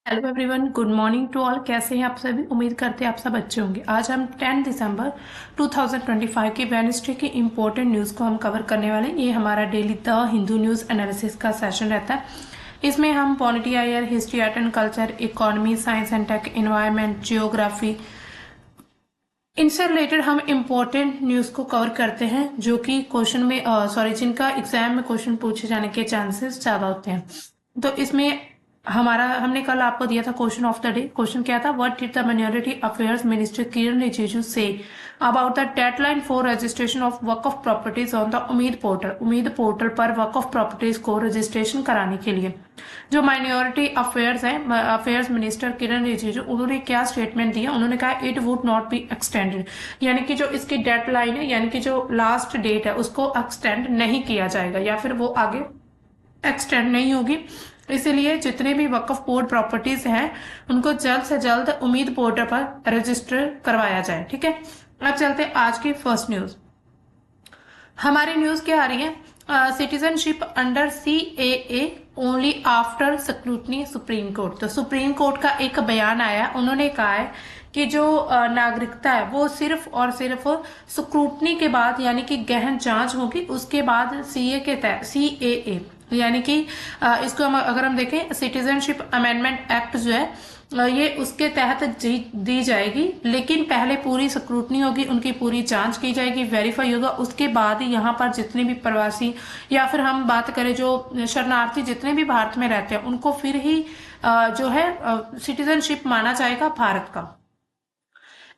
Hello everyone, good morning to all. कैसे हैं आप सभी? उम्मीद करते हैं आप सब अच्छे होंगे। आज हम 10 दिसंबर 2025 की वेडनेसडे की इम्पोर्टेंट न्यूज़ को हम कवर करने वाले हैं। ये हमारा daily the Hindu news analysis का सेशन रहता है। इसमें हम polity, IR, history, art and culture, economy, science and tech, environment, geography, इनसे रिलेटेड हम इम्पोर्टेंट न्यूज़ को कवर करते हैं जो कि क्वेश्चन में जिनका एग्जाम में क्वेश्चन पूछे जाने के चांसेस ज़्यादा होते हैं। तो इसमें हमने कल आपको दिया था question of the day. Question क्या था? What did the minority affairs minister Kiran Rijiju say about the deadline for registration of Waqf properties on the उम्मीद पोर्टल। उम्मीद पोर्टल पर वक्फ प्रॉपर्टीज को रजिस्ट्रेशन कराने के लिए जो माइनॉरिटी अफेयर्स मिनिस्टर किरण रिजिजू, उन्होंने क्या स्टेटमेंट दिया? उन्होंने कहा it would not be extended, यानी कि जो इसकी डेडलाइन है, यानी कि जो लास्ट डेट है, उसको एक्सटेंड नहीं किया जाएगा या फिर वो आगे एक्सटेंड नहीं होगी। इसीलिए जितने भी वक्फ बोर्ड प्रॉपर्टीज हैं उनको जल्द से जल्द उम्मीद पोर्टल पर रजिस्टर करवाया जाए। ठीक है, अब चलते हैं आज की फर्स्ट न्यूज। हमारी न्यूज क्या आ रही है? Citizenship under CAA only after scrutiny supreme court. तो सुप्रीम कोर्ट का एक बयान आया, उन्होंने कहा है कि जो नागरिकता है वो सिर्फ और सिर्फ स्क्रूटनी के बाद, यानी कि गहन जांच होगी, उसके बाद CA के तहत CAA यानी कि इसको अगर हम देखें, सिटीजनशिप अमेंडमेंट एक्ट जो है ये उसके तहत दी जाएगी, लेकिन पहले पूरी स्क्रूटनी होगी, उनकी पूरी जांच की जाएगी, वेरीफाई होगा, उसके बाद ही यहाँ पर जितने भी प्रवासी या फिर हम बात करें जो शरणार्थी जितने भी भारत में रहते हैं उनको फिर ही जो है सिटीजनशिप माना जाएगा भारत का।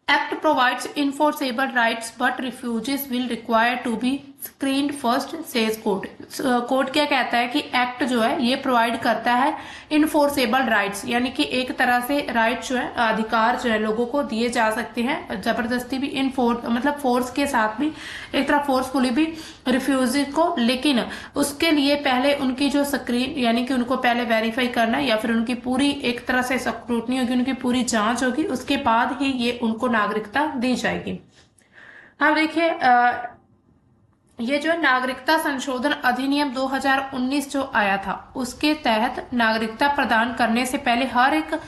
Act provides enforceable rights but refugees will require to be screened first, says court. Court क्या कहता है कि एक्ट जो है ये प्रोवाइड करता है इन्फोर्सेबल राइट्स, यानी कि एक तरह से राइट जो है, अधिकार जो है लोगों को दिए जा सकते हैं जबरदस्ती भी, मतलब फोर्स के साथ भी, एक तरह फोर्सफुली भी रिफ्यूजी को, लेकिन उसके लिए पहले उनकी जो स्क्रीन, यानी कि उनको पहले वेरीफाई करना या फिर उनकी पूरी एक तरह से स्क्रूटनी होगी, उनकी पूरी जांच होगी, उसके बाद ही ये उनको नागरिकता दी जाएगी। अब देखिए, ये जो नागरिकता संशोधन अधिनियम 2019 जो आया था, उसके तहत नागरिकता प्रदान करने से पहले हर एक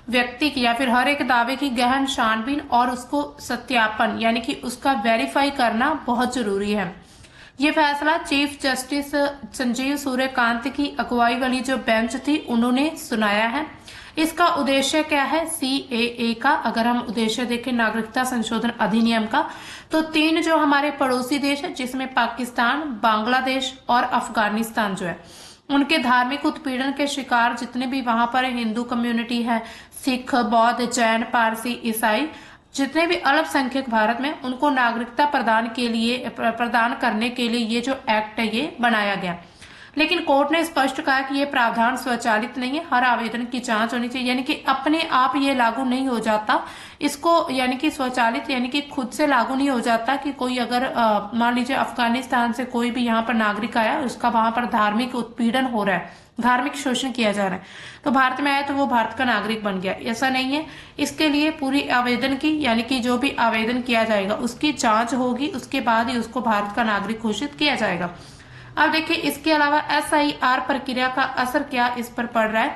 व्यक्ति की या फिर हर एक दावे की गहन छानबीन और उसको सत्यापन, यानी कि उसका वेरीफाई करना बहुत जरूरी है। ये फैसला चीफ जस्टिस संजीव सूर्यकांत की अगुवाई वाली जो बेंच थी उन्होंने सुनाया है। इसका उद्देश्य क्या है? CAA का अगर हम उद्देश्य देखें नागरिकता संशोधन अधिनियम का, तो 3 जो हमारे पड़ोसी देश है, जिसमें पाकिस्तान, बांग्लादेश और अफगानिस्तान जो है, उनके धार्मिक उत्पीड़न के शिकार जितने भी वहां पर हिंदू कम्युनिटी है, सिख, बौद्ध, जैन, पारसी, ईसाई, जितने भी अल्पसंख्यक भारत में, उनको नागरिकता प्रदान करने के लिए ये जो एक्ट है ये बनाया गया। लेकिन कोर्ट ने स्पष्ट कहा कि ये प्रावधान स्वचालित नहीं है, हर आवेदन की जांच होनी चाहिए, यानी कि अपने आप ये लागू नहीं हो जाता इसको, यानी कि स्वचालित, यानी कि खुद से लागू नहीं हो जाता कि कोई अगर मान लीजिए अफगानिस्तान से कोई भी यहाँ पर नागरिक आया, उसका वहां पर धार्मिक उत्पीड़न हो रहा है, धार्मिक शोषण किया जा रहा है, तो भारत में आया तो वो भारत का नागरिक बन गया, ऐसा नहीं है। इसके लिए पूरी आवेदन की, यानी कि जो भी आवेदन किया जाएगा उसकी जांच होगी, उसके बाद ही उसको भारत का नागरिक घोषित किया जाएगा। अब देखिए, इसके अलावा SIR प्रक्रिया का असर क्या इस पर पड़ रहा है?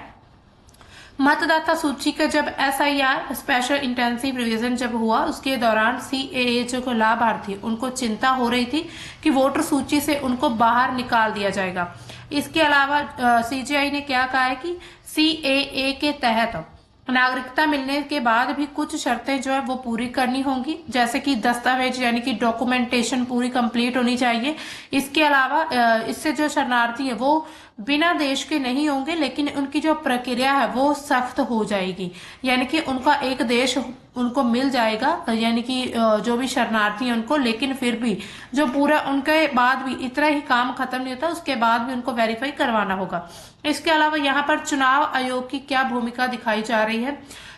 मतदाता सूची का जब SIR स्पेशल इंटेंसिव रिवीजन जब हुआ, उसके दौरान CAA जो लाभार्थी, उनको चिंता हो रही थी कि वोटर सूची से उनको बाहर निकाल दिया जाएगा। इसके अलावा CGI ने क्या कहा है कि CAA के तहत नागरिकता मिलने के बाद भी कुछ शर्तें जो है वो पूरी करनी होंगी, जैसे कि दस्तावेज, यानी कि डॉक्यूमेंटेशन पूरी कंप्लीट होनी चाहिए। इसके अलावा इससे जो शरणार्थी है वो बिना देश के नहीं होंगे, लेकिन उनकी जो प्रक्रिया है वो सख्त हो जाएगी, यानी कि उनका एक देश उनको मिल जाएगा, यानी कि जो भी शरणार्थी है उनको, लेकिन फिर भी जो पूरा उनके बाद भी इतना ही काम खत्म नहीं होता, उसके बाद भी उनको वेरीफाई करवाना होगा। इसके अलावा यहाँ पर चुनाव आयोग की क्या भूमिका दिखाई जा रही है?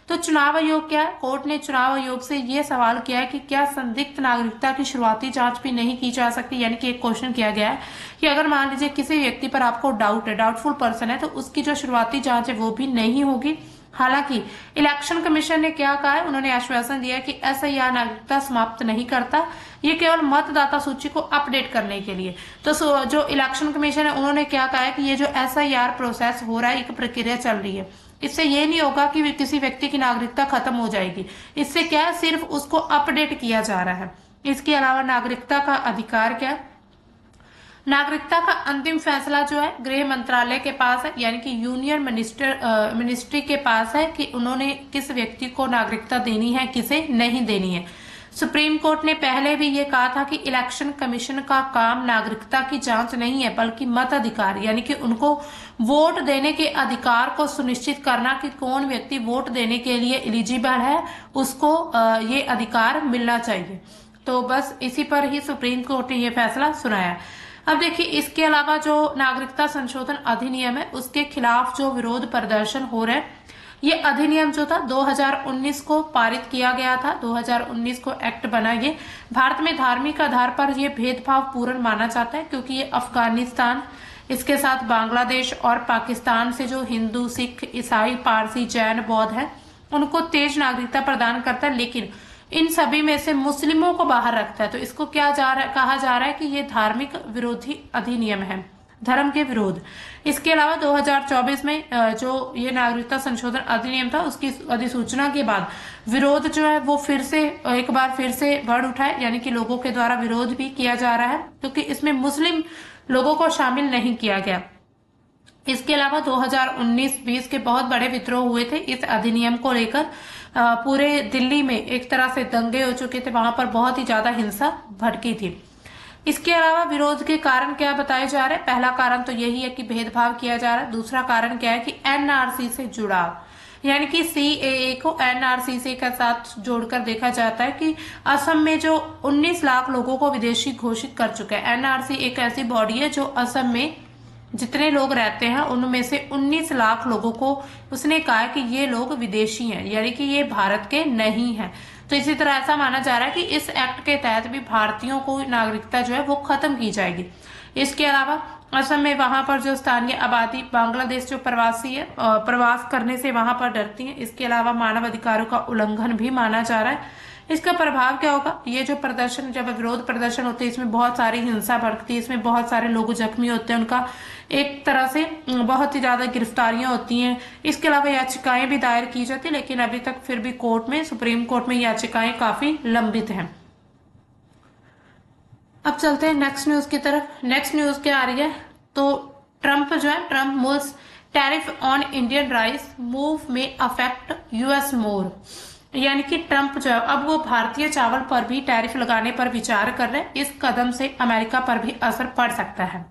तो चुनाव आयोग क्या है? कोर्ट ने चुनाव आयोग से ये सवाल किया है कि क्या संदिग्ध नागरिकता की शुरुआती जांच भी नहीं की जा सकती, यानी कि एक क्वेश्चन किया गया है कि अगर मान लीजिए किसी व्यक्ति पर आपको डाउट है, डाउटफुल पर्सन है, तो उसकी जो शुरुआती जांच है वो भी नहीं होगी। हालांकि इलेक्शन कमीशन ने क्या कहा है? उन्होंने आश्वासन दिया है कि SIR नागरिकता समाप्त नहीं करता, ये केवल मतदाता सूची को अपडेट करने के लिए। तो जो इलेक्शन कमीशन है उन्होंने क्या कहा है कि ये जो SIR प्रोसेस हो रहा है, एक प्रक्रिया चल रही है, इससे ये नहीं होगा कि किसी व्यक्ति की नागरिकता खत्म हो जाएगी। इससे क्या है, सिर्फ उसको अपडेट किया जा रहा है। इसके अलावा नागरिकता का अधिकार क्या है? नागरिकता का अंतिम फैसला जो है गृह मंत्रालय के पास है, यानी कि यूनियन मिनिस्ट्री के पास है कि उन्होंने किस व्यक्ति को नागरिकता देनी है, किसे नहीं देनी है। सुप्रीम कोर्ट ने पहले भी ये कहा था कि इलेक्शन कमीशन का काम नागरिकता की जांच नहीं है, बल्कि मताधिकार यानी कि उनको वोट देने के अधिकार को सुनिश्चित करना कि कौन व्यक्ति वोट देने के लिए एलिजिबल है, उसको ये अधिकार मिलना चाहिए। तो बस इसी पर ही सुप्रीम कोर्ट ने ये फैसला सुनाया। अब देखिए, इसके अलावा जो नागरिकता संशोधन अधिनियम है उसके खिलाफ जो विरोध प्रदर्शन हो रहे हैं, ये अधिनियम जो था 2019 को पारित किया गया था। 2019 को एक्ट बना। ये भारत में धार्मिक आधार पर ये भेदभाव पूर्ण माना जाता है, क्योंकि ये अफगानिस्तान, इसके साथ बांग्लादेश और पाकिस्तान से जो हिंदू, सिख, ईसाई, पारसी, जैन, बौद्ध है, उनको तेज नागरिकता प्रदान करता है, लेकिन इन सभी में से मुस्लिमों को बाहर रखता है। तो इसको क्या कहा जा रहा है कि ये धार्मिक विरोधी अधिनियम है, धर्म के विरोध। इसके अलावा 2024 में जो ये नागरिकता संशोधन अधिनियम था, उसकी अधिसूचना के बाद विरोध जो है वो एक बार फिर से बढ़ उठा है, यानी कि लोगों के द्वारा विरोध भी किया जा रहा है, क्योंकि इसमें मुस्लिम लोगों को शामिल नहीं किया गया। इसके अलावा 2019-20 के बहुत बड़े विद्रोह हुए थे इस अधिनियम को लेकर। पूरे दिल्ली में एक तरह से दंगे हो चुके थे, वहां पर बहुत ही ज्यादा हिंसा भड़की थी। इसके अलावा विरोध के कारण क्या बताए जा रहे हैं? पहला कारण तो यही है कि भेदभाव किया जा रहा है। दूसरा कारण क्या है कि एनआरसी से जुड़ाव, यानी कि सीएए को एनआरसी के साथ जोड़कर देखा जाता है कि असम में जो 19 लाख लोगों को विदेशी घोषित कर चुका है। एनआरसी एक ऐसी बॉडी है जो असम में जितने लोग रहते हैं उनमें से 19 लाख लोगों को उसने कहा है कि ये लोग विदेशी हैं, यानी कि ये भारत के नहीं हैं। तो इसी तरह ऐसा माना जा रहा है कि इस एक्ट के तहत भी भारतीयों को नागरिकता जो है वो खत्म की जाएगी। इसके अलावा असम में वहां पर जो स्थानीय आबादी बांग्लादेश जो प्रवासी है, प्रवास करने से वहां पर डरती है। इसके अलावा मानव अधिकारों का उल्लंघन भी माना जा रहा है। इसका प्रभाव क्या होगा? ये जो प्रदर्शन, जब विरोध प्रदर्शन होते हैं, इसमें बहुत सारी हिंसा भड़कती है, इसमें बहुत सारे लोग जख्मी होते हैं, उनका एक तरह से बहुत ही ज्यादा गिरफ्तारियां होती हैं। इसके अलावा याचिकाएं भी दायर की जाती है, लेकिन अभी तक फिर भी कोर्ट में, सुप्रीम कोर्ट में याचिकाएं काफी लंबित हैं। अब चलते हैं नेक्स्ट न्यूज की तरफ। नेक्स्ट न्यूज क्या आ रही है? तो Trump moves tariff on Indian rice move में अफेक्ट यूएस मोर, यानी कि ट्रम्प जो है अब वो भारतीय चावल पर भी टैरिफ लगाने पर विचार कर रहे हैं। इस कदम से अमेरिका पर भी असर पड़ सकता है।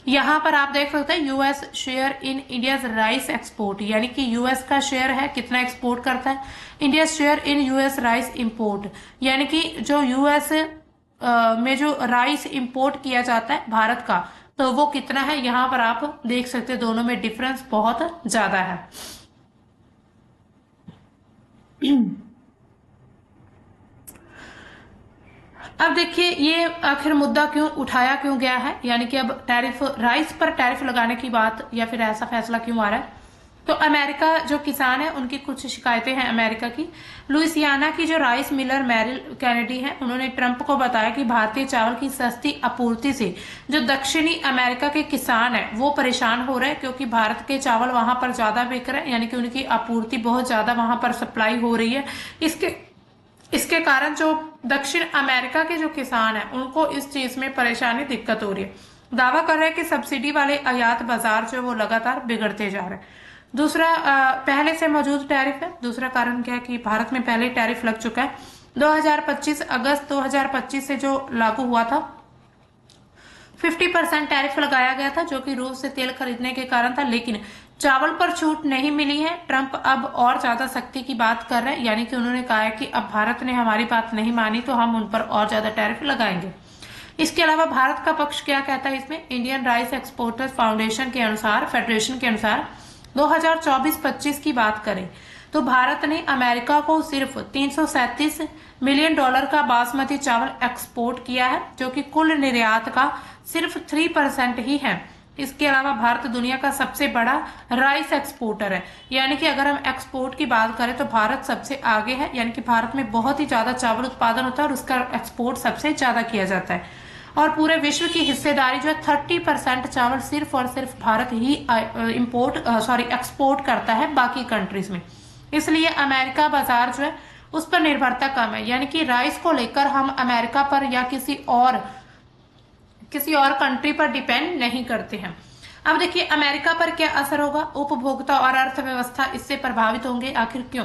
यहाँ पर आप देख सकते हैं US share in India's rice export, यानी कि यूएस का शेयर है कितना एक्सपोर्ट करता है। India share in US rice import, यानी कि जो यूएस में जो राइस इंपोर्ट किया जाता है भारत का, तो वो कितना है, यहाँ पर आप देख सकते हैं दोनों में डिफरेंस बहुत ज्यादा है। अब देखिए ये आखिर मुद्दा क्यों उठाया क्यों गया है, यानी कि अब राइस पर टैरिफ लगाने की बात या फिर ऐसा फैसला क्यों आ रहा है? तो अमेरिका जो किसान है उनकी कुछ शिकायतें हैं अमेरिका की। लुइसियाना की जो राइस मिलर मैरिल कैनेडी है, उन्होंने ट्रंप को बताया कि भारतीय चावल की सस्ती आपूर्ति से जो दक्षिणी अमेरिका के किसान है वो परेशान हो रहे हैं, क्योंकि भारत के चावल वहां पर ज्यादा बिक रहे हैं, यानी कि उनकी आपूर्ति बहुत ज्यादा वहां पर सप्लाई हो रही है। इसके कारण जो दक्षिण अमेरिका के जो किसान हैं उनको इस चीज में परेशानी, दिक्कत हो रही है। दावा कर रहे हैं कि सब्सिडी वाले आयात बाजार जो वो लगातार बिगड़ते जा रहे हैं। दूसरा, पहले से मौजूद टैरिफ है। दूसरा कारण क्या है कि भारत में पहले टैरिफ लग चुका है। 2025 अगस्त 2025 से जो लागू हुआ था, 50% टैरिफ लगाया गया था, जो कि रूस से तेल खरीदने के कारण था, लेकिन चावल पर छूट नहीं मिली है। ट्रंप अब और ज्यादा सख्ती की बात कर रहे हैं, यानी कि उन्होंने कहा है कि अब भारत ने हमारी बात नहीं मानी तो हम उन पर और ज्यादा टैरिफ लगाएंगे। इसके अलावा भारत का पक्ष क्या कहता है इसमें? इंडियन राइस एक्सपोर्टर्स फाउंडेशन के अनुसार, फेडरेशन के अनुसार 2024-25 की बात करें तो भारत ने अमेरिका को सिर्फ $337 मिलियन का बासमती चावल एक्सपोर्ट किया है, जो कि कुल निर्यात का सिर्फ 3% ही है। इसके अलावा भारत दुनिया का सबसे बड़ा राइस एक्सपोर्टर है, यानी कि अगर हम एक्सपोर्ट की बात करें तो भारत सबसे आगे है, यानी कि भारत में बहुत ही ज्यादा चावल उत्पादन होता है और उसका एक्सपोर्ट सबसे ज्यादा किया जाता है। और पूरे विश्व की हिस्सेदारी जो है 30% चावल सिर्फ और सिर्फ भारत ही एक्सपोर्ट करता है बाकी कंट्रीज में। इसलिए अमेरिका बाजार जो है उस पर निर्भरता कम है, यानी कि राइस को लेकर हम अमेरिका पर या किसी और कंट्री पर डिपेंड नहीं करते हैं। अब देखिए अमेरिका पर क्या असर होगा, उपभोक्ता और अर्थव्यवस्था इससे प्रभावित होंगे। आखिर क्यों?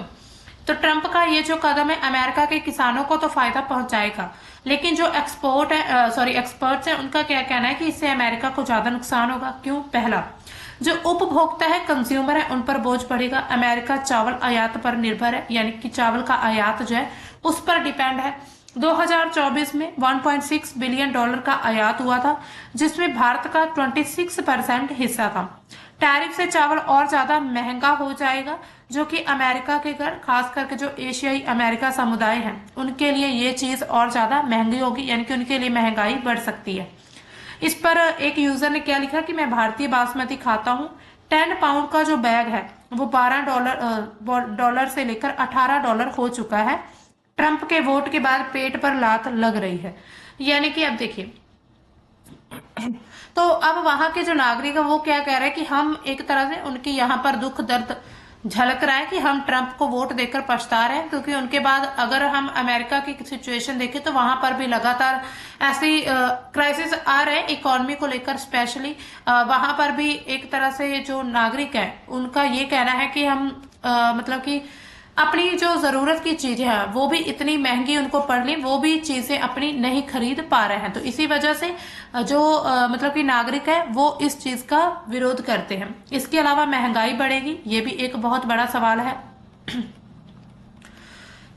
तो ट्रंप का ये जो कदम है अमेरिका के किसानों को तो फायदा पहुंचाएगा, लेकिन जो एक्सपर्ट्स हैं उनका क्या कहना है कि इससे अमेरिका को ज्यादा नुकसान होगा। क्यों? पहला, जो उपभोक्ता है, कंज्यूमर है, उन पर बोझ पड़ेगा। अमेरिका चावल आयात पर निर्भर है, यानी कि चावल का आयात जो है उस पर डिपेंड है। 2024 में $1.6 बिलियन का आयात हुआ था, जिसमें भारत का 26% हिस्सा था। टैरिफ से चावल और ज्यादा महंगा हो जाएगा, जो कि अमेरिका के घर, खास करके जो एशियाई अमेरिका समुदाय हैं उनके लिए ये चीज और ज्यादा महंगी होगी, यानी कि उनके लिए महंगाई बढ़ सकती है। इस पर एक यूजर ने क्या लिखा कि मैं भारतीय बासमती खाता हूँ, 10 पाउंड का जो बैग है वो $12 से लेकर $18 हो चुका है। ट्रंप के वोट के बाद पेट पर लात लग रही है। यानी कि अब देखिए, तो अब वहां के जो नागरिक है वो क्या कह रहे हैं कि हम एक तरह से उनकी यहाँ पर दुख दर्द झलक रहा है कि हम ट्रंप को वोट देकर पछता रहे हैं, क्योंकि उनके बाद अगर हम अमेरिका की सिचुएशन देखें तो वहां पर भी लगातार ऐसी क्राइसिस आ रहे हैं इकोनॉमी को लेकर। स्पेशली वहां पर भी एक तरह से जो नागरिक है उनका ये कहना है कि हम मतलब कि अपनी जो जरूरत की चीजें हैं वो भी इतनी महंगी उनको पड़ ली, वो भी चीजें अपनी नहीं खरीद पा रहे हैं। तो इसी वजह से जो मतलब कि नागरिक है वो इस चीज का विरोध करते हैं। इसके अलावा महंगाई बढ़ेगी, ये भी एक बहुत बड़ा सवाल है।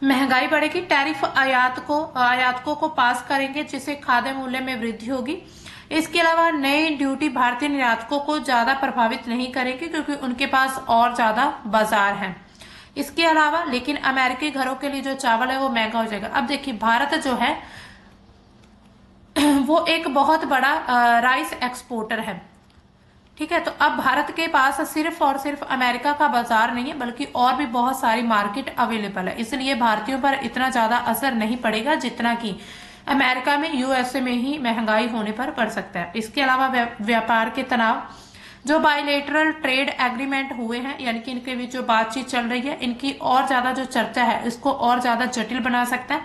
महंगाई बढ़ेगी, टैरिफ आयातकों को पास करेंगे, जिससे खाद्य मूल्य में वृद्धि होगी। इसके अलावा नई ड्यूटी भारतीय निर्यातकों को ज्यादा प्रभावित नहीं करेगी, क्योंकि उनके पास और ज्यादा बाजार है। इसके अलावा लेकिन अमेरिकी घरों के लिए जो चावल है वो महंगा हो जाएगा। अब देखिए भारत जो है वो एक बहुत बड़ा राइस एक्सपोर्टर है, ठीक है। तो अब भारत के पास सिर्फ और सिर्फ अमेरिका का बाजार नहीं है, बल्कि और भी बहुत सारी मार्केट अवेलेबल है। इसलिए भारतीयों पर इतना ज्यादा असर नहीं पड़ेगा जितना कि अमेरिका में, यूएसए में ही महंगाई होने पर पड़ सकता है। इसके अलावा व्यापार के तनाव, जो बायलेटरल ट्रेड एग्रीमेंट हुए हैं, यानी कि इनके बीच जो बातचीत चल रही है, इनकी और ज्यादा जो चर्चा है इसको और ज्यादा जटिल बना सकता है।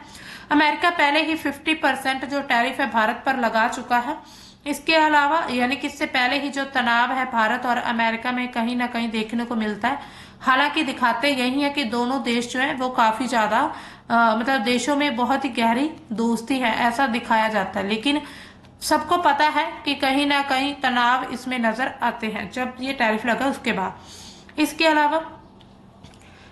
अमेरिका पहले ही 50% जो टैरिफ है भारत पर लगा चुका है। इसके अलावा यानी कि इससे पहले ही जो तनाव है भारत और अमेरिका में कहीं ना कहीं देखने को मिलता है। हालांकि दिखाते यही है कि दोनों देश जो है वो काफी ज्यादा मतलब देशों में बहुत ही गहरी दोस्ती है, ऐसा दिखाया जाता है। लेकिन सबको पता है कि कहीं ना कहीं तनाव इसमें नजर आते हैं जब ये टैरिफ लगा उसके बाद। इसके अलावा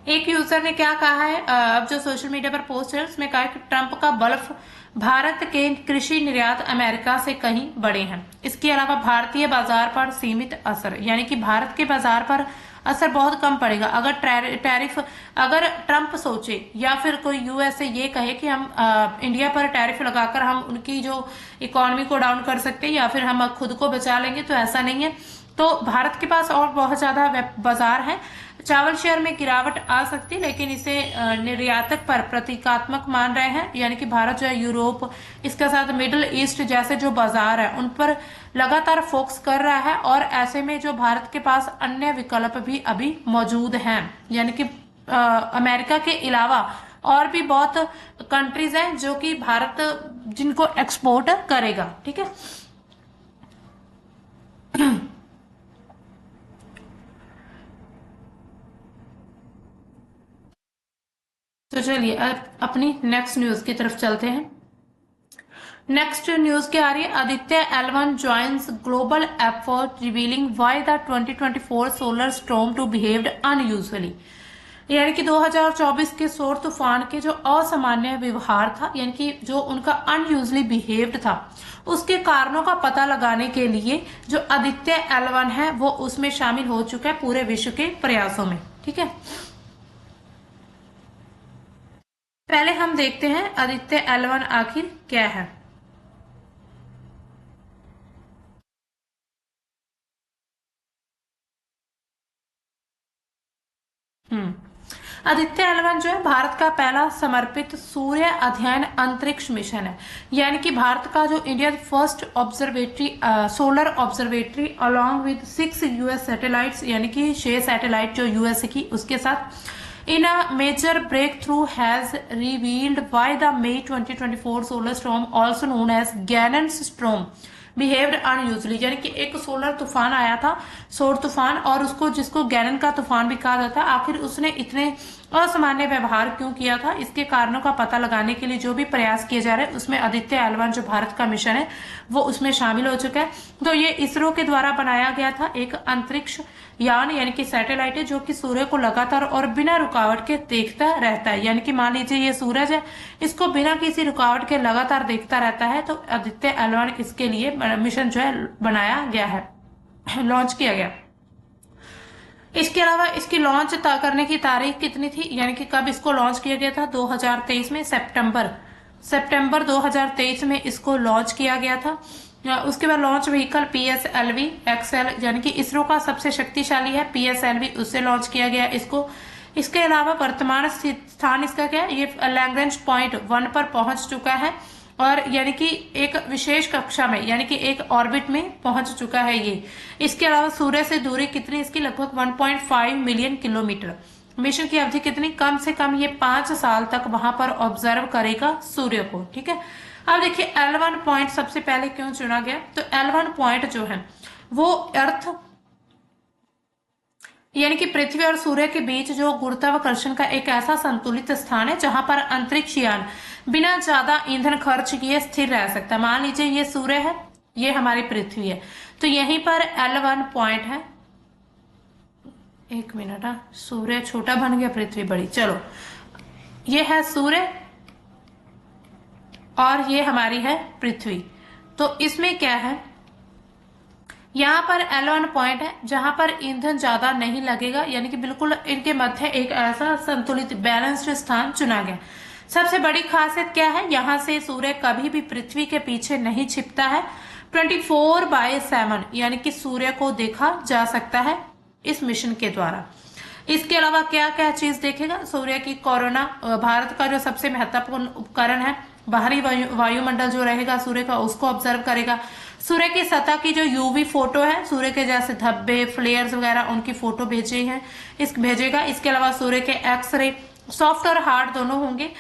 एक यूजर ने क्या कहा है, अब जो सोशल मीडिया पर पोस्ट है उसमें कहा है कि ट्रंप का बल्फ भारत के कृषि निर्यात अमेरिका से कहीं बड़े हैं। इसके अलावा भारतीय बाजार पर सीमित असर, यानी कि भारत के बाजार पर असर बहुत कम पड़ेगा। अगर टैरिफ, अगर ट्रंप सोचे या फिर कोई यूएसए ये कहे कि हम इंडिया पर टैरिफ लगाकर हम उनकी जो इकोनॉमी को डाउन कर सकते हैं या फिर हम खुद को बचा लेंगे, तो ऐसा नहीं है। तो भारत के पास और बहुत ज्यादा बाजार है। चावल शेयर में गिरावट आ सकती है, लेकिन इसे निर्यातक पर प्रतीकात्मक मान रहे हैं, यानी कि भारत जो है यूरोप, इसके साथ मिडिल ईस्ट जैसे जो बाजार है उन पर लगातार फोकस कर रहा है। और ऐसे में जो भारत के पास अन्य विकल्प भी अभी मौजूद हैं, यानी कि अमेरिका के अलावा और भी बहुत कंट्रीज हैं जो कि भारत जिनको एक्सपोर्ट करेगा, ठीक है। तो चलिए अब अपनी नेक्स्ट न्यूज की तरफ चलते हैं। नेक्स्ट न्यूज क्या आ रही है, Aditya L1 joins global effort revealing why the 2024 solar storm to behaved unusually. यानी कि 2024 के सौर तूफान के जो असामान्य व्यवहार था, यानी कि जो उनका अनयूजली बिहेव्ड था, उसके कारणों का पता लगाने के लिए जो आदित्य L1 है वो उसमें शामिल हो चुका है पूरे विश्व के प्रयासों में, ठीक है। पहले हम देखते हैं आदित्य L1 आखिर क्या है। आदित्य L1 जो है भारत का पहला समर्पित सूर्य अध्ययन अंतरिक्ष मिशन है, यानी कि भारत का जो India first observatory solar observatory along with 6 US satellites, यानी कि 6 सैटेलाइट जो यूएस की उसके साथ in a major breakthrough has revealed why the May 2024 solar storm also known as Gannon's storm behaved unusually, यानी कि एक सोलर तूफान आया था, सौर तूफान, और उसको जिसको गैलन का तूफान भी कहा जाता है, आखिर उसने इतने असामान्य व्यवहार क्यों किया था, इसके कारणों का पता लगाने के लिए जो भी प्रयास किए जा रहे हैं उसमें आदित्य L1 जो भारत का मिशन है वो उसमें शामिल हो चुका है। तो ये इसरो के द्वारा बनाया गया था एक अंतरिक्ष यान, यानी कि सैटेलाइट है जो कि सूर्य को लगातार और बिना रुकावट के देखता रहता है, यानी कि मान लीजिए ये सूरज है, इसको बिना किसी रुकावट के लगातार देखता रहता है, तो आदित्य L1 इसके लिए मिशन जो है बनाया गया है, लॉन्च किया गया। इसके अलावा इसकी लॉन्च करने की तारीख कितनी थी, यानी कि कब इसको लॉन्च किया गया था, 2023 में सितंबर 2023 में इसको लॉन्च किया गया था। उसके बाद लॉन्च व्हीकल PSLV XL, यानी कि इसरो का सबसे शक्तिशाली है PSLV, उससे लॉन्च किया गया इसको। इसके अलावा वर्तमान स्थान इसका क्या है, ये लैग्रेंज पॉइंट 1 पर पहुंच चुका है, और यानी कि एक विशेष कक्षा में, यानी कि एक ऑर्बिट में पहुंच चुका है ये। इसके अलावा सूर्य से दूरी कितनी इसकी, लगभग 1.5 मिलियन किलोमीटर। मिशन की अवधि कितनी, कम से कम ये 5 साल तक वहां पर ऑब्जर्व करेगा सूर्य को, ठीक है। अब देखिए L1 पॉइंट सबसे पहले क्यों चुना गया, तो L1 पॉइंट जो है वो अर्थ यानी कि पृथ्वी और सूर्य के बीच जो गुरुत्वाकर्षण का एक ऐसा संतुलित स्थान है जहां पर अंतरिक्ष यान बिना ज्यादा ईंधन खर्च किए स्थिर रह सकता है। मान लीजिए ये सूर्य है, ये हमारी पृथ्वी है, तो यहीं पर L1 पॉइंट है। एक मिनट, सूर्य छोटा बन गया, पृथ्वी बड़ी, चलो ये है सूर्य और ये हमारी है पृथ्वी। तो इसमें क्या है, यहाँ पर L1 पॉइंट है जहां पर ईंधन ज्यादा नहीं लगेगा, यानी कि बिल्कुल इनके मध्य एक ऐसा संतुलित बैलेंस्ड स्थान चुना गया। सबसे बड़ी खासियत क्या है, यहां से सूर्य कभी भी पृथ्वी के पीछे नहीं छिपता है, 24/7 यानी कि सूर्य को देखा जा सकता है इस मिशन के द्वारा। इसके अलावा क्या क्या चीज देखेगा, सूर्य की कोरोना, भारत का जो सबसे महत्वपूर्ण उपकरण है, बाहरी वायुमंडल जो रहेगा सूर्य का उसको ऑब्जर्व करेगा। सूर्य की सतह की जो यूवी फोटो है, सूर्य के जैसे धब्बे, फ्लेयर्स वगैरह, उनकी फोटो भेजेगा। इसके अलावा सूर्य के एक्सरे सॉफ्ट और हार्ड दोनों होंगे।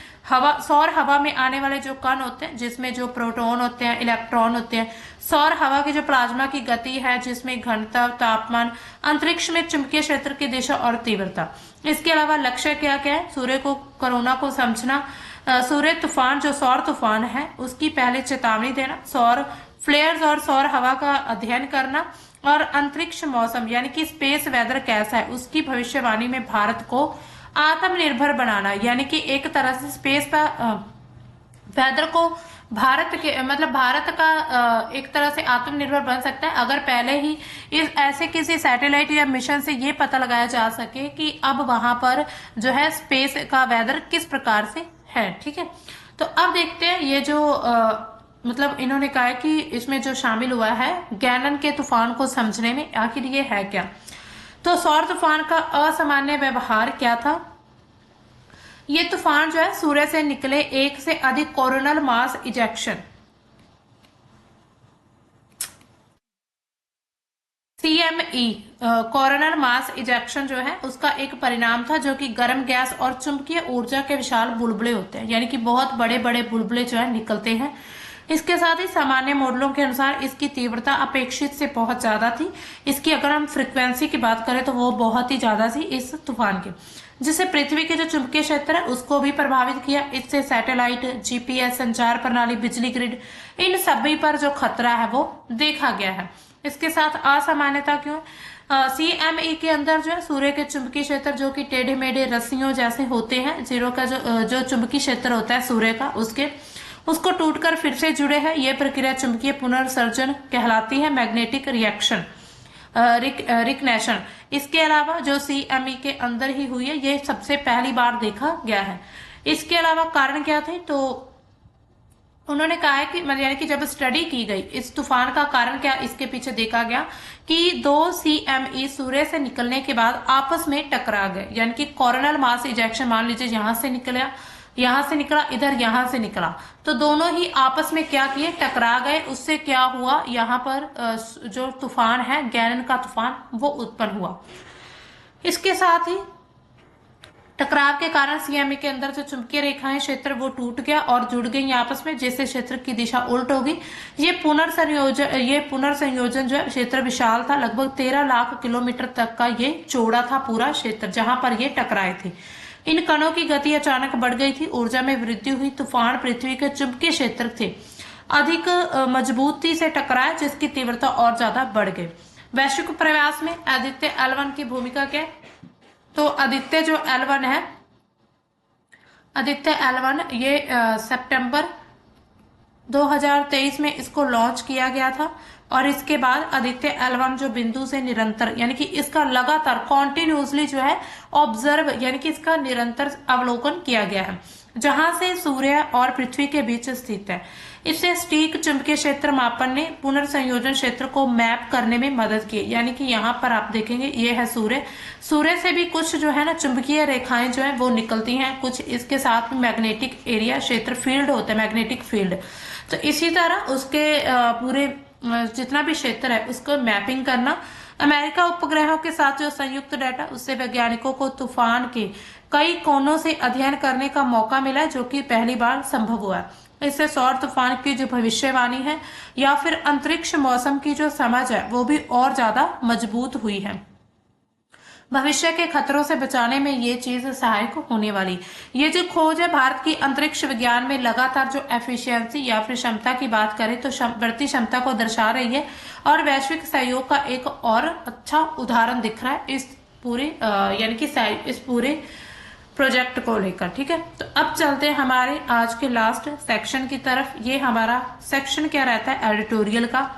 सौर हवा में आने वाले जो कण होते हैं जिसमें जो प्रोटॉन होते हैं, इलेक्ट्रॉन होते हैं, सौर हवा की जो प्लाज्मा की गति है जिसमें घनत्व, तापमान, अंतरिक्ष में चुंबकीय क्षेत्र की दिशा और तीव्रता। इसके अलावा लक्ष्य क्या क्या है, सूर्य को कोरोना को समझना, सूर्य तूफान जो सौर तूफान है उसकी पहले चेतावनी देना, सौर फ्लेयर्स और सौर हवा का अध्ययन करना, और अंतरिक्ष मौसम यानी कि स्पेस वेदर कैसा है उसकी भविष्यवाणी में भारत को आत्मनिर्भर बनाना, यानी कि एक तरह से स्पेस का वेदर को भारत के मतलब भारत का एक तरह से आत्मनिर्भर बन सकता है अगर पहले ही इस ऐसे किसी सैटेलाइट या मिशन से ये पता लगाया जा सके कि अब वहां पर जो है स्पेस का वेदर किस प्रकार से है, ठीक है। तो अब देखते हैं ये जो मतलब इन्होंने कहा है कि इसमें जो शामिल हुआ है गैलन के तूफान को समझने में, आखिर ये है क्या। तो सौर तूफान का असामान्य व्यवहार क्या था, ये तूफान जो है सूर्य से निकले एक से अधिक coronal mass ejection CME coronal mass ejection जो है उसका एक परिणाम था, जो कि गर्म गैस और चुंबकीय ऊर्जा के विशाल बुलबुले होते हैं, यानी कि बहुत बड़े बड़े बुलबुले जो है निकलते हैं। इसके साथ ही सामान्य मॉडलों के अनुसार इसकी तीव्रता अपेक्षित से बहुत ज्यादा थी। इसकी अगर हम फ्रिक्वेंसी की बात करें तो वो बहुत ही ज्यादा थी इस तूफान की, जिससे पृथ्वी के जो चुंबकीय क्षेत्र है उसको भी प्रभावित किया। इससे सैटेलाइट, GPS, संचार प्रणाली, बिजली ग्रिड, इन सभी पर जो खतरा है वो देखा गया है। इसके साथ असामान्यता क्यों, CME के अंदर जो है सूर्य के चुंबकीय क्षेत्र जो कि टेढ़े मेढ़े रस्सियों जैसे होते हैं, जीरो का जो चुंबकीय क्षेत्र होता है सूर्य का उसको टूटकर फिर से जुड़े हैं। यह प्रक्रिया चुंबकीय पुनर्सर्जन कहलाती है, मैग्नेटिक रिएक्शन, रिकनेशन। इसके अलावा जो CME के अंदर ही हुई है, ये सबसे पहली बार देखा गया है। इसके अलावा कारण क्या थे, तो उन्होंने कहा है कि यानी कि जब स्टडी की गई इस तूफान का कारण क्या, इसके पीछे देखा गया कि 2 CME सूर्य से निकलने के बाद आपस में टकरा गए, यानी कि कोरोनल मास इजेक्शन, मान लीजिए यहां से निकला, यहां से निकला, इधर यहां से निकला, तो दोनों ही आपस में क्या किए, टकरा गए। उससे क्या हुआ, यहाँ पर जो तूफान है गैलन का तूफान वो उत्पन्न हुआ। इसके साथ ही टकराव के कारण सीएमई के अंदर जो चुंबकीय रेखाएं क्षेत्र वो टूट गया और जुड़ गई आपस में, जिससे क्षेत्र की दिशा उल्ट होगी। ये पुनर्संयोजन जो है क्षेत्र विशाल था, लगभग 13 लाख किलोमीटर तक का ये चौड़ा था पूरा क्षेत्र जहां पर ये टकराए थे। इन कणों की गति अचानक बढ़ गई थी, ऊर्जा में वृद्धि हुई। तूफान पृथ्वी के चुंबकीय क्षेत्र थे अधिक मजबूती से टकराए, जिसकी तीव्रता और ज्यादा बढ़ गई। वैश्विक प्रवास में आदित्य L1 की भूमिका क्या है, तो आदित्य जो L1 है, आदित्य L1 ये सितंबर 2023 में इसको लॉन्च किया गया था और इसके बाद आदित्य L1 जो बिंदु से निरंतर, यानी कि इसका लगातार कॉन्टिन्यूसली जो है ऑब्जर्व, यानी कि इसका निरंतर अवलोकन किया गया है, जहां से सूर्य और पृथ्वी के बीच स्थित है। इससे सटीक चुंबकीय क्षेत्र मापन ने पुनर्संयोजन क्षेत्र को मैप करने में मदद की। यानी कि यहाँ पर आप देखेंगे ये है सूर्य, सूर्य से भी कुछ जो है ना चुंबकीय रेखाएं जो है वो निकलती हैं, कुछ इसके साथ में मैग्नेटिक एरिया क्षेत्र फील्ड होता है, मैग्नेटिक फील्ड। तो इसी तरह उसके पूरे जितना भी क्षेत्र है उसको मैपिंग करना। अमेरिका उपग्रहों के साथ जो संयुक्त डाटा, उससे वैज्ञानिकों को तूफान के कई कोणों से अध्ययन करने का मौका मिला, जो कि पहली बार संभव हुआ है। इससे सौर तूफान की जो भविष्यवाणी है या फिर अंतरिक्ष मौसम की जो समझ है वो भी और ज्यादा मजबूत हुई है। भविष्य के खतरों से बचाने में ये चीज सहायक होने वाली। ये जो खोज है भारत की अंतरिक्ष विज्ञान में लगातार जो एफिशिएंसी या फिर क्षमता की बात करें तो बढ़ती क्षमता को दर्शा रही है और वैश्विक सहयोग का एक और अच्छा उदाहरण दिख रहा है इस पूरे यानी कि इस पूरे प्रोजेक्ट को लेकर। ठीक है, तो अब चलते हैं हमारे आज के लास्ट सेक्शन की तरफ। ये हमारा सेक्शन क्या रहता है, एडिटोरियल का।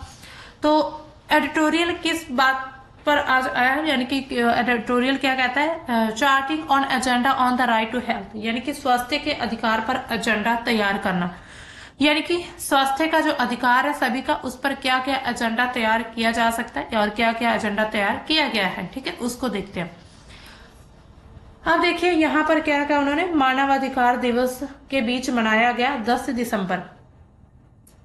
तो एडिटोरियल किस बात पर आज आया है, यानी कि एडिटोरियल क्या कहता है, charting on agenda on the right to health, यानी कि स्वास्थ्य के अधिकार पर एजेंडा तैयार करना। यानी कि स्वास्थ्य का जो अधिकार है सभी का, उस पर क्या क्या एजेंडा तैयार किया जा सकता है और क्या क्या एजेंडा तैयार किया गया है। ठीक है, उसको देखते हैं। अब देखिए यहाँ पर क्या क्या उन्होंने मानवाधिकार दिवस के बीच मनाया गया 10 दिसंबर,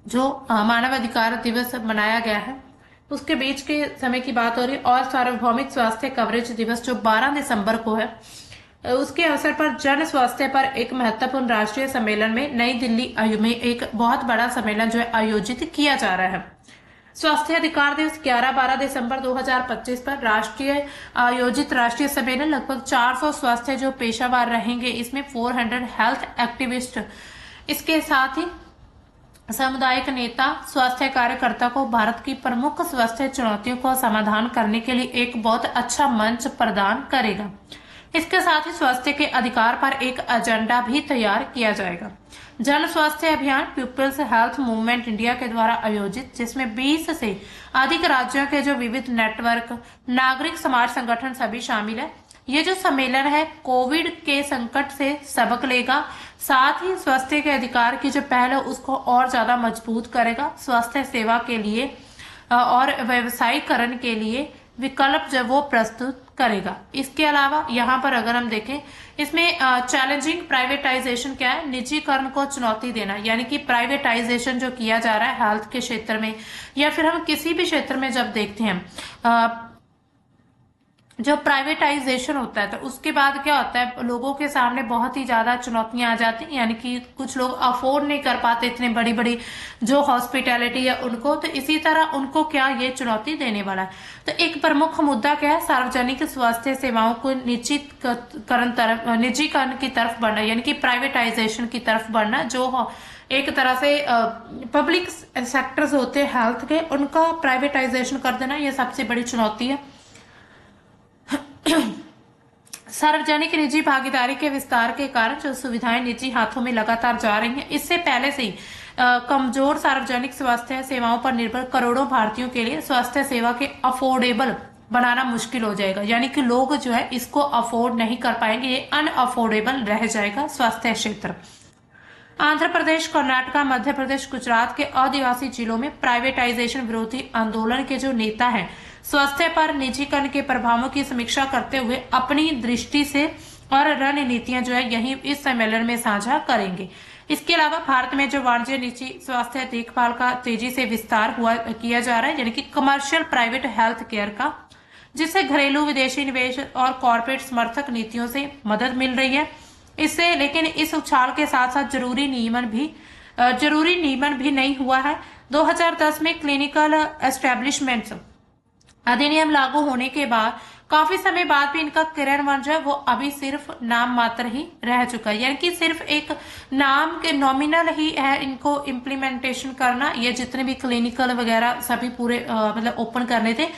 जो मानवाधिकार दिवस मनाया गया है उसके बीच के समय की बात हो रही है। और सार्वभौमिक स्वास्थ्य कवरेज दिवस जो 12 दिसंबर को है, उसके अवसर पर जन स्वास्थ्य पर एक महत्वपूर्ण राष्ट्रीय सम्मेलन में नई दिल्ली में एक बहुत बड़ा सम्मेलन जो है आयोजित किया जा रहा है। स्वास्थ्य अधिकार दिवस 11-12 दिसंबर 2025 पर राष्ट्रीय आयोजित राष्ट्रीय सम्मेलन, लगभग 400 स्वास्थ्य जो पेशावर रहेंगे, इसमें 400 हेल्थ एक्टिविस्ट, इसके साथ ही सामुदायिक नेता, स्वास्थ्य कार्यकर्ता को भारत की प्रमुख स्वास्थ्य चुनौतियों को समाधान करने के लिए एक बहुत अच्छा मंच प्रदान करेगा। इसके साथ ही स्वास्थ्य के अधिकार पर एक एजेंडा भी तैयार किया जाएगा। जन स्वास्थ्य अभियान पीपल्स हेल्थ मूवमेंट इंडिया के द्वारा आयोजित, जिसमें 20 से अधिक राज्यों के जो विविध नेटवर्क, नागरिक समाज संगठन सभी शामिल है। ये जो सम्मेलन है कोविड के संकट से सबक लेगा, साथ ही स्वास्थ्य के अधिकार की जो पहल है उसको और ज्यादा मजबूत करेगा, स्वास्थ्य सेवा के लिए और व्यवसायीकरण के लिए विकल्प जब वो प्रस्तुत करेगा। इसके अलावा यहाँ पर अगर हम देखें, इसमें चैलेंजिंग प्राइवेटाइजेशन क्या है, निजीकरण को चुनौती देना। यानी कि प्राइवेटाइजेशन जो किया जा रहा है हेल्थ के क्षेत्र में या फिर हम किसी भी क्षेत्र में जब देखते हैं जो प्राइवेटाइजेशन होता है, तो उसके बाद क्या होता है, लोगों के सामने बहुत ही ज्यादा चुनौतियां आ जाती हैं। यानी कि कुछ लोग अफोर्ड नहीं कर पाते इतने बड़ी बड़ी जो हॉस्पिटैलिटी है उनको, तो इसी तरह उनको क्या ये चुनौती देने वाला है। तो एक प्रमुख मुद्दा क्या है, सार्वजनिक स्वास्थ्य सेवाओं को निजीकरण की तरफ बढ़ना, यानी कि प्राइवेटाइजेशन की तरफ बढ़ना, जो एक तरह से पब्लिक सेक्टर्स होते हैं हेल्थ के, उनका प्राइवेटाइजेशन कर देना, ये सबसे बड़ी चुनौती है। सार्वजनिक निजी भागीदारी के विस्तार के कारण जो सुविधाएं निजी हाथों में लगातार जा रही हैं, इससे पहले से ही कमजोर सार्वजनिक स्वास्थ्य सेवाओं पर निर्भर करोड़ों भारतीयों के लिए स्वास्थ्य सेवा के अफोर्डेबल बनाना मुश्किल हो जाएगा। यानी कि लोग जो है इसको अफोर्ड नहीं कर पाएंगे, ये अनअफोर्डेबल रह जाएगा स्वास्थ्य क्षेत्र। आंध्र प्रदेश, कर्नाटक, मध्य प्रदेश, गुजरात के आदिवासी जिलों में प्राइवेटाइजेशन विरोधी आंदोलन के जो नेता हैं स्वास्थ्य पर निजीकरण के प्रभावों की समीक्षा करते हुए अपनी दृष्टि से और रणनीतियां जो है यही इस सम्मेलन में साझा करेंगे। इसके अलावा भारत में जो वाणिज्य निजी स्वास्थ्य देखभाल का तेजी से विस्तार किया जा रहा है, यानी कि कमर्शियल प्राइवेट हेल्थ केयर का, जिससे घरेलू विदेशी निवेश और कॉर्पोरेट समर्थक नीतियों से मदद मिल रही है इससे। लेकिन इस उछाल के साथ साथ जरूरी नियमन भी नहीं हुआ है। 2010 में क्लिनिकल एस्टेब्लिशमेंट्स अधिनियम लागू होने के बाद काफी समय बाद भी इनका क्रियान्वयन जो है वो अभी सिर्फ नाम मात्र ही रह चुका है, यानी कि सिर्फ एक नाम के नॉमिनल ही है इनको इम्प्लीमेंटेशन करना। ये जितने भी क्लिनिकल वगैरह सभी पूरे मतलब ओपन करने थे।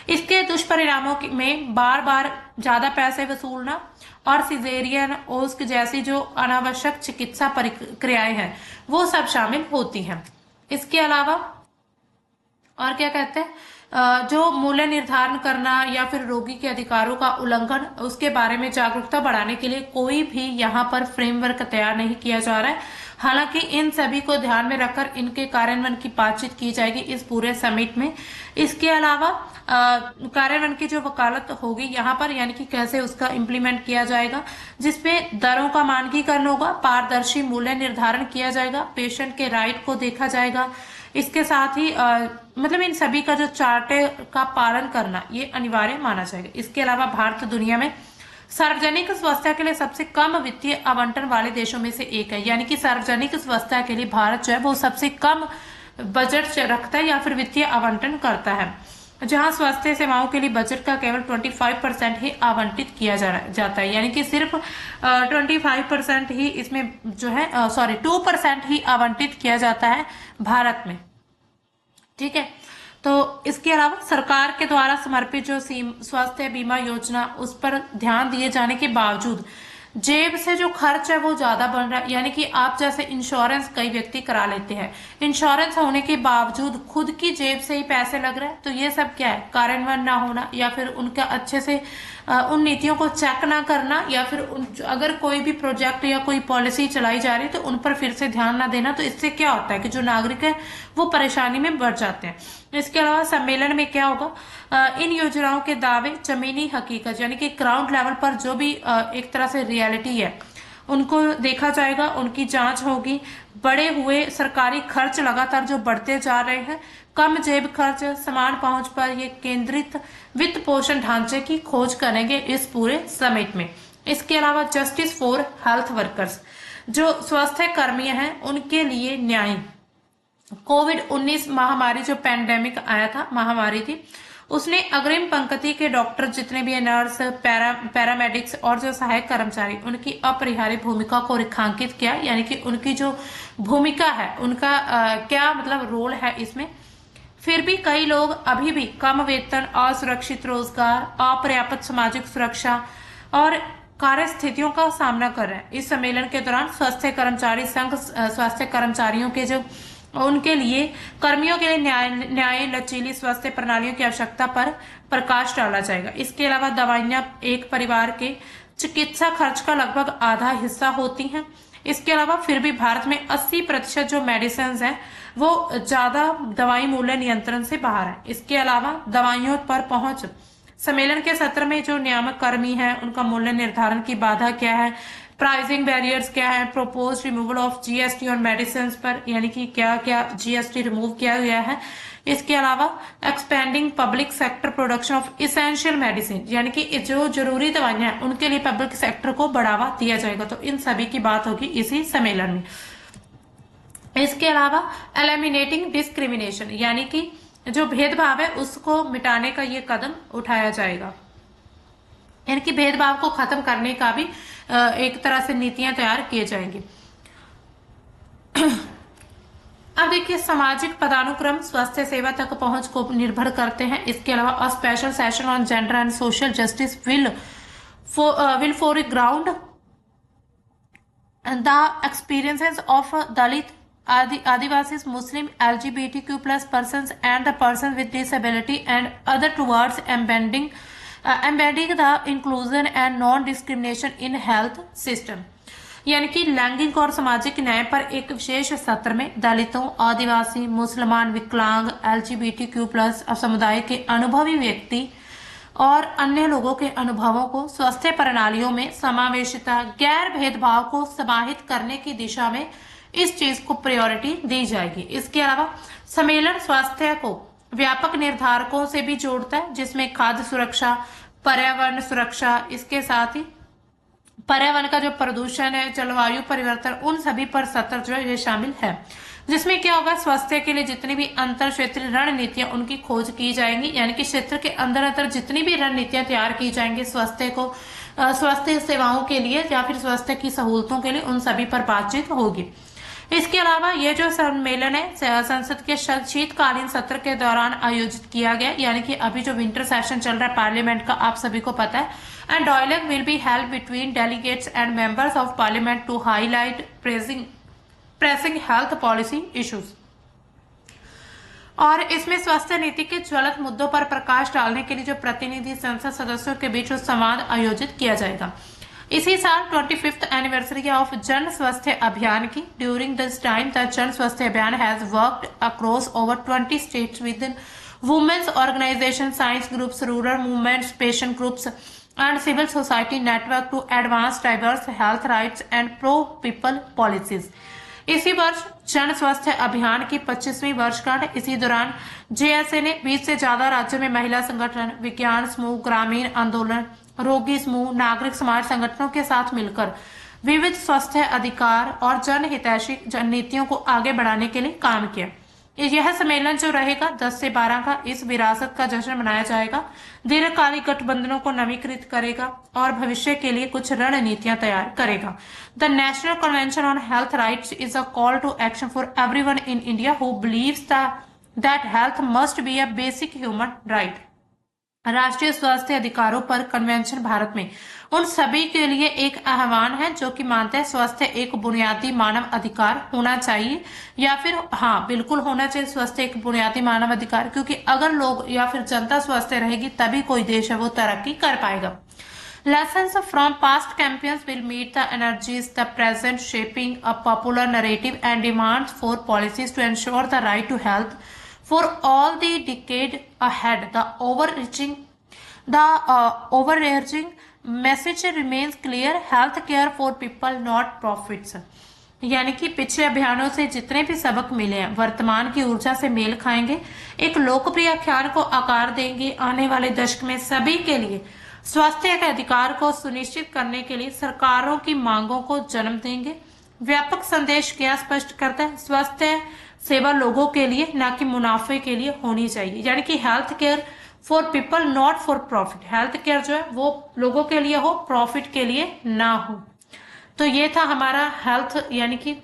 इसके दुष्परिणामों में बार बार ज्यादा पैसे वसूलना और सिजेरियन, ओस्क जैसी जो अनावश्यक चिकित्सा प्रक्रियाएं हैं वो सब शामिल होती हैं। इसके अलावा और क्या कहते हैं, जो मूल्य निर्धारण करना या फिर रोगी के अधिकारों का उल्लंघन, उसके बारे में जागरूकता बढ़ाने के लिए कोई भी यहाँ पर फ्रेमवर्क तैयार नहीं किया जा रहा है। हालांकि इन सभी को ध्यान में रखकर इनके कार्यान्वयन की बातचीत की जाएगी इस पूरे समिट में। इसके अलावा कार्यान्वयन की जो वकालत होगी यहाँ पर, यानी कि कैसे उसका इम्प्लीमेंट किया जाएगा, जिसपे दरों का मानकीकरण होगा, पारदर्शी मूल्य निर्धारण किया जाएगा, पेशेंट के राइट को देखा जाएगा। इसके साथ ही मतलब इन सभी का जो चार्टर का पालन करना ये अनिवार्य माना जाएगा। इसके अलावा भारत दुनिया में सार्वजनिक स्वास्थ्य के लिए सबसे कम वित्तीय आवंटन वाले देशों में से एक है, यानी कि सार्वजनिक स्वास्थ्य के लिए भारत जो है वो सबसे कम बजट रखता है या फिर वित्तीय आवंटन करता है, जहां स्वास्थ्य सेवाओं के लिए बजट का केवल 25% ही आवंटित किया जाता है, यानी कि सिर्फ 25% ही इसमें जो है 2% ही आवंटित किया जाता है भारत में। ठीक है, तो इसके अलावा सरकार के द्वारा समर्पित जो स्वास्थ्य बीमा योजना, उस पर ध्यान दिए जाने के बावजूद जेब से जो खर्च है वो ज्यादा बन रहा है, यानी कि आप जैसे इंश्योरेंस कई व्यक्ति करा लेते हैं, इंश्योरेंस होने के बावजूद खुद की जेब से ही पैसे लग रहे हैं। तो ये सब क्या है, कार्यान्वयन ना होना या फिर उनका अच्छे से उन नीतियों को चेक ना करना, या फिर अगर कोई भी प्रोजेक्ट या कोई पॉलिसी चलाई जा रही है तो उन पर फिर से ध्यान ना देना। तो इससे क्या होता है कि जो नागरिक है वो परेशानी में बढ़ जाते हैं। इसके अलावा सम्मेलन में क्या होगा, इन योजनाओं के दावे जमीनी हकीकत, यानी कि ग्राउंड लेवल पर जो भी एक तरह से रियलिटी है उनको देखा जाएगा, उनकी जांच होगी। बढ़े हुए सरकारी खर्च लगातार जो बढ़ते जा रहे हैं, कम जेब खर्च, समान पहुंच पर ये केंद्रित वित्त पोषण ढांचे की खोज करेंगे इस पूरे समिट में। इसके अलावा जस्टिस फॉर हेल्थ वर्कर्स, जो स्वास्थ्य कर्मी हैं उनके लिए न्याय। कोविड-19 महामारी जो पैंडेमिक आया था, महामारी थी, उसने अग्रिम पंक्ति के डॉक्टर, जितने भी नर्स, पैरामेडिक्स और जो सहायक कर्मचारी, उनकी अपरिहार्य भूमिका को रेखांकित किया, यानी कि उनकी जो भूमिका है, उनका क्या मतलब रोल है इसमें। फिर भी कई लोग अभी भी कम वेतन, असुरक्षित रोजगार, अपर्याप्त सामाजिक सुरक्षा और कार्य स्थितियों का सामना कर रहे हैं। इस सम्मेलन के दौरान स्वास्थ्य कर्मचारी संघ, स्वास्थ्य कर्मचारियों के जो उनके लिए कर्मियों के लिए न्याय लचीली स्वास्थ्य प्रणालियों की आवश्यकता पर प्रकाश डाला जाएगा। इसके अलावा दवाइयां एक परिवार के चिकित्सा खर्च का लगभग आधा हिस्सा होती हैं। इसके अलावा फिर भी भारत में 80% जो मेडिसिन है वो ज्यादा दवाई मूल्य नियंत्रण से बाहर है। इसके अलावा दवाइयों पर पहुंच, सम्मेलन के सत्र में जो नियामक कर्मी है उनका मूल्य निर्धारण की बाधा क्या है, प्राइसिंग बैरियर्स क्या है, प्रोपोज रिमूवल ऑफ जीएसटी और मेडिसिन पर, यानी कि क्या क्या जीएसटी रिमूव किया गया है। इसके अलावा expanding public sector production of essential medicine, यानी कि जो जरूरी दवाइयां हैं उनके लिए पब्लिक सेक्टर को बढ़ावा दिया जाएगा। तो इन सभी की बात होगी इसी सम्मेलन में। इसके अलावा एलिमिनेटिंग डिस्क्रिमिनेशन, यानी कि जो भेदभाव है उसको मिटाने का ये कदम उठाया जाएगा, यानी कि भेदभाव को खत्म करने का भी एक तरह से नीतियां तैयार किए जाएंगी। अब देखिए, सामाजिक पदानुक्रम स्वास्थ्य सेवा तक पहुंच को निर्भर करते हैं। इसके अलावा a special session on gender and social justice will for ground the experiences of Dalit, Adivasis, Muslim, LGBTQ+ persons and the persons with disability and other towards embedding the inclusion and non-discrimination in health system. यानी कि लैंगिक और सामाजिक न्याय पर एक विशेष सत्र में दलितों, आदिवासी, मुसलमान, विकलांग, LGBTQ+ समुदाय के अनुभवी व्यक्ति और अन्य लोगों के अनुभवों को स्वास्थ्य प्रणालियों में समावेशिता, गैर भेदभाव को समाहित करने की दिशा में इस चीज को प्रायोरिटी दी जाएगी। इसके अलावा सम्मेलन स्वास्थ्य को व्यापक निर्धारकों से भी जोड़ता है, जिसमें खाद्य सुरक्षा, पर्यावरण सुरक्षा, इसके साथ ही पर्यावरण का जो प्रदूषण है, जलवायु परिवर्तन, उन सभी पर सत्र जो है ये शामिल है। जिसमें क्या होगा, स्वास्थ्य के लिए जितनी भी अंतर क्षेत्रीय रणनीतियां उनकी खोज की जाएंगी, यानी कि क्षेत्र के अंदर अंदर जितनी भी रणनीतियां तैयार की जाएंगी स्वास्थ्य सेवाओं के लिए या फिर स्वास्थ्य की सहूलतों के लिए, उन सभी पर बातचीत होगी। इसके अलावा ये जो सम्मेलन है संसद के शीतकालीन सत्र के दौरान आयोजित किया गया, यानी कि अभी जो विंटर सेशन चल रहा है पार्लियामेंट का, आप सभी को पता है। And dialogue will be held between delegates and members of parliament to highlight pressing health policy issues. और इसमें स्वास्थ्य नीति के ज्वलंत मुद्दों पर प्रकाश डालने के लिए जो प्रतिनिधि संसद सदस्यों के बीच संवाद आयोजित किया जाएगा। इसी साल 25th एनिवर्सरी ऑफ जन स्वास्थ्य अभियान की। During this time the Jan Swasthya Abhiyan has worked across over 20 states with in women's organization, science groups, rural movements, patient groups and civil society network to advance diverse health rights and pro people policies। इसी वर्ष जन स्वास्थ्य अभियान की 25वीं वर्षगांठ। इसी दौरान JSA ने 20 से ज्यादा राज्यों में महिला संगठन, विज्ञान समूह, ग्रामीण आंदोलन, रोगी समूह, नागरिक समाज संगठनों के साथ मिलकर विविध स्वास्थ्य अधिकार और जनहितैषी नीतियों को आगे बढ़ाने के लिए काम किया। यह सम्मेलन जो रहेगा 10 से 12 का, इस विरासत का जश्न मनाया जाएगा, दीर्घकालिक गठबंधनों को नवीकृत करेगा और भविष्य के लिए कुछ रणनीतियां तैयार करेगा। The national convention on health rights is a call to action for everyone in India who believes that health must be a basic human right. राष्ट्रीय स्वास्थ्य अधिकारों पर कन्वेंशन भारत में उन सभी के लिए एक आह्वान है जो कि मानते हैं स्वास्थ्य एक बुनियादी मानव अधिकार होना चाहिए, या फिर हाँ बिल्कुल होना चाहिए स्वास्थ्य एक बुनियादी मानव अधिकार, क्योंकि अगर लोग या फिर जनता स्वस्थ रहेगी तभी कोई देश है वो तरक्की कर पाएगा। Lessons from past campaigns will meet the energies the present, shaping a popular narrative and demands for policies to ensure the right to health for all the decade ahead। overarching message remains clear: health care for people, not profits। यानी कि पिछले अभियानों से जितने भी सबक मिले हैं वर्तमान की ऊर्जा से मेल खाएंगे, एक लोकप्रिय आख्यान को आकार देंगे, आने वाले दशक में सभी के लिए स्वास्थ्य के अधिकार को सुनिश्चित करने के लिए सरकारों की मांगों को जन्म देंगे। व्यापक संदेश क्या स्पष्ट करता है? स्वास्थ्य सेवा लोगों के लिए, ना कि मुनाफे के लिए होनी चाहिए, यानी कि health care for people not for profit. Health care जो है वो लोगों के लिए हो, प्रॉफिट के लिए ना हो। तो ये था हमारा हेल्थ, यानी कि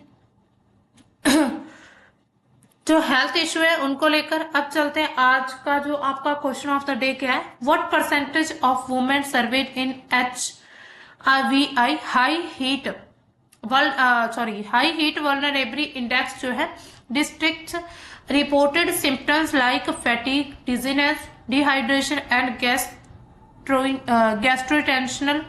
जो हेल्थ इश्यू है उनको लेकर। अब चलते हैं आज का जो आपका क्वेश्चन ऑफ द डे क्या है। What percentage of women served in HVI high heat vulnerable index जो है district reported symptoms like fatigue, dizziness, dehydration and gastrointestinal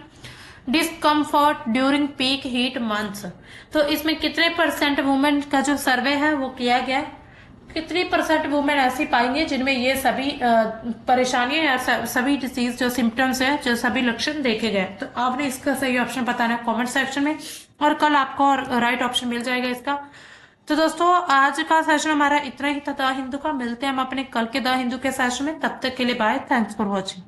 discomfort during peak heat months. तो इसमें कितने परसेंट वुमेन का जो सर्वे है वो किया गया, कितनी परसेंट वुमेन ऐसी पाएंगे जिनमें ये सभी परेशानियां या सभी डिजीज जो सिम्टम्स है, जो सभी लक्षण देखे गए। तो आपने इसका सही ऑप्शन बताना है कमेंट सेक्शन में, और कल आपको राइट ऑप्शन मिल जाएगा इसका। तो दोस्तों आज का सेशन हमारा इतना ही था द हिंदू का। मिलते हैं हम अपने कल के द हिंदू के सेशन में, तब तक के लिए बाय, थैंक्स फॉर वॉचिंग।